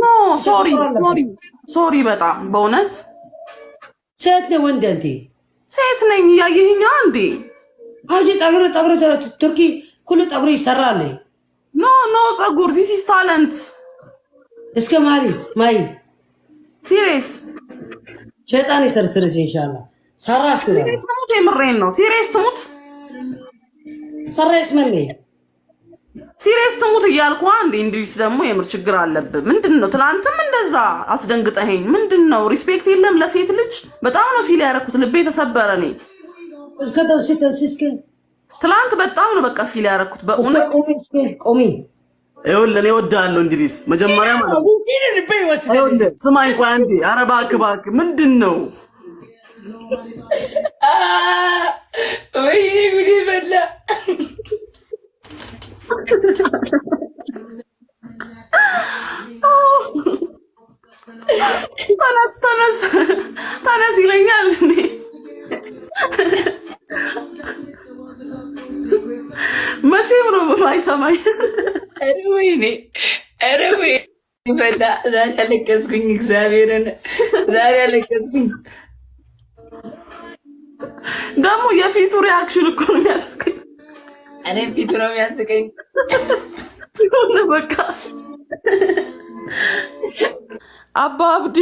ኖ ሶሪ ሶሪ ሶሪ በጣም በእውነት ሴት ነው ወንድ አንተ ሴት ነኝ ያየኸኝ አንዴ አጂ ጠግሮ ቱርኪ ሁሉ ጠግሮ ይሰራል ኖ ፀጉር ዲስ ኢዝ ታለንት እስከ ማይ ሲሪየስ ሸይጣን ይሰርስርሽ ኢንሻአላህ ሰራስ ሲሪየስ ነው የምሬን ነው ሲሪየስ ትሙት ሰራስ መልኔ ሲሪየስ ትሙት እያልኩ አንዴ እንድሪስ ደግሞ የምር ችግር አለብህ ምንድነው ትላንትም እንደዛ አስደንግጠኸኝ ምንድነው ሪስፔክት የለም ለሴት ልጅ በጣም ነው ፊል ያረኩት ልቤ ተሰበረ ነኝ እስከ ተንሲስከ ትላንት በጣም ነው በቃ ፊል ያረኩት በእውነት ቆሚ ይኸውልህ እኔ እወድሃለሁ እንድሪስ መጀመሪያ ማለት ይኸውልህ ስማኝ ቆይ አንዴ ኧረ እባክህ ምንድነው ወይ ጉዲ በላ ተነስ ይለኛል እኔ መቼም ነው የማይሰማኝ ኧረ ወይ በላ ዛሬ አለቀስኩኝ እግዚአብሔርን ዛሬ አለቀስኩኝ ደግሞ የፊቱ ሪአክሽን እኮ ነው የሚያስቀኝ እኔ ፊቱ ነው የሚያስቀኝ ሆነ በቃ አባ አብዲ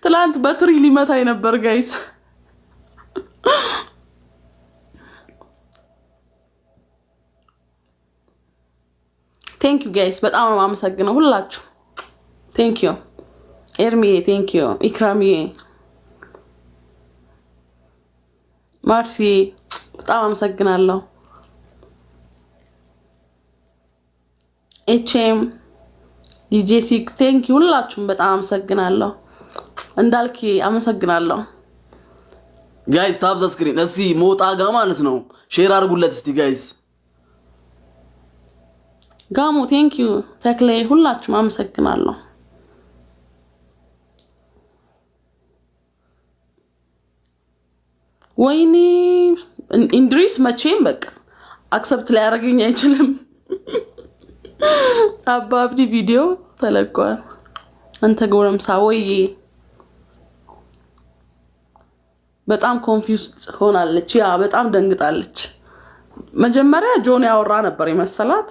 ትላንት በትሪ ሊመታኝ ነበር ጋይስ ቴንክ ዩ ጋይስ በጣም አመሰግናለሁ ሁላችሁ ቴንክ ዩ ኤርሚዬ ቴንክ ዩ ኢክራሚዬ ማርሲ በጣም አመሰግናለሁ ኤችኤም ዲጄ ሲክ ቴንክ ዩ ሁላችሁም በጣም አመሰግናለሁ እንዳልክ አመሰግናለሁ ጋይስ ታፕ ዘ ስክሪን እስቲ ሞጣ ጋር ማለት ነው ሼር አድርጉለት እስቲ ጋይስ ጋሞ ቴንክ ዩ ተክሌ ሁላችሁም አመሰግናለሁ ወይኔ እንድሪስ መቼም በቃ አክሰፕት ላይ ያደርገኝ አይችልም አባብዲ ቪዲዮ ተለቋል አንተ ጎረምሳ ወይ በጣም ኮንፊውዝድ ሆናለች ያ በጣም ደንግጣለች መጀመሪያ ጆን ያወራ ነበር የመሰላት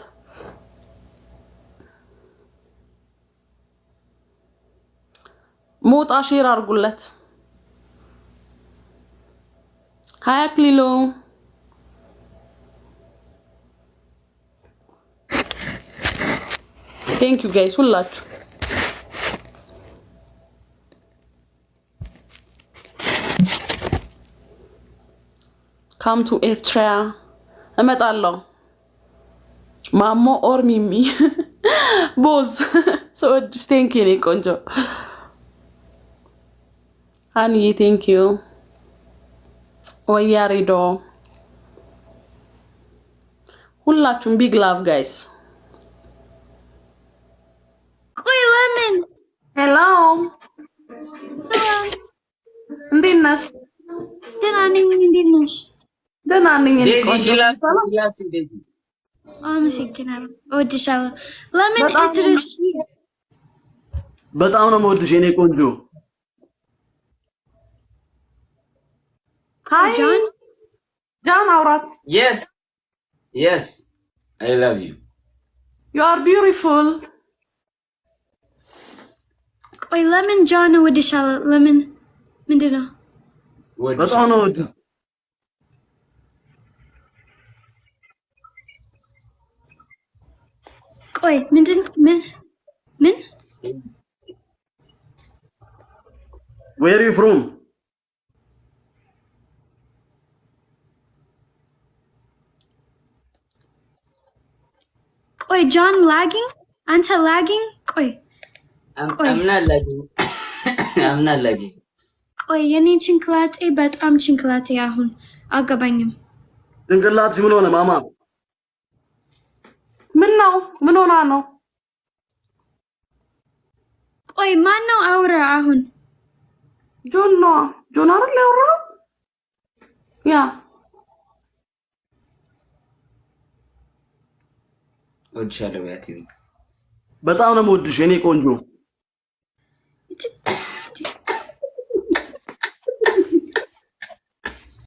ሞጣ ሼር አድርጉለት 20 ኪሎ ቴንክ ዩ ጋይስ ሁላችሁ ካም ቱ ኤርትራ እመጣለሁ ማሞ ኦር ሚሚ ቦዝ ሰውድሽ ቴንክ ዩ ኔ ቆንጆ ሃኒ ቴንክ ዩ ወያሪዶ ሁላችሁም ቢግ ላቭ ጋይስ ቆይ ለምን ሄሎ ሰላም እንዴት ነሽ ደህና ነኝ እንዴት ነሽ ደህና ነኝ ዴዚ ሺላስ ዴዚ አመሰግናለሁ እወድሻለሁ ለምን እድርስ በጣም ነው የምወድሽ የኔ ቆንጆ ሃይ ጃን አውራት yes I love you you are beautiful ቆይ ለምን ጃን እወድሻለሁ ለምን ምንድነው በጣም ነው ወድ ቆይ ምን where are you from ቆይ ጃን lagging አንተ lagging ቆይ I'm not lagging ቆይ የኔ ጭንቅላቴ በጣም ጭንቅላቴ አሁን አልገባኝም ጭንቅላትሽ ምን ሆነ ማማ ምን ሆና ነው ቆይ ማን ነው አውራ አሁን ጆን አይደል ያወራው ያ ወድሻለሁ ያቲቪ በጣም ነው የምወድሽ የኔ ቆንጆ።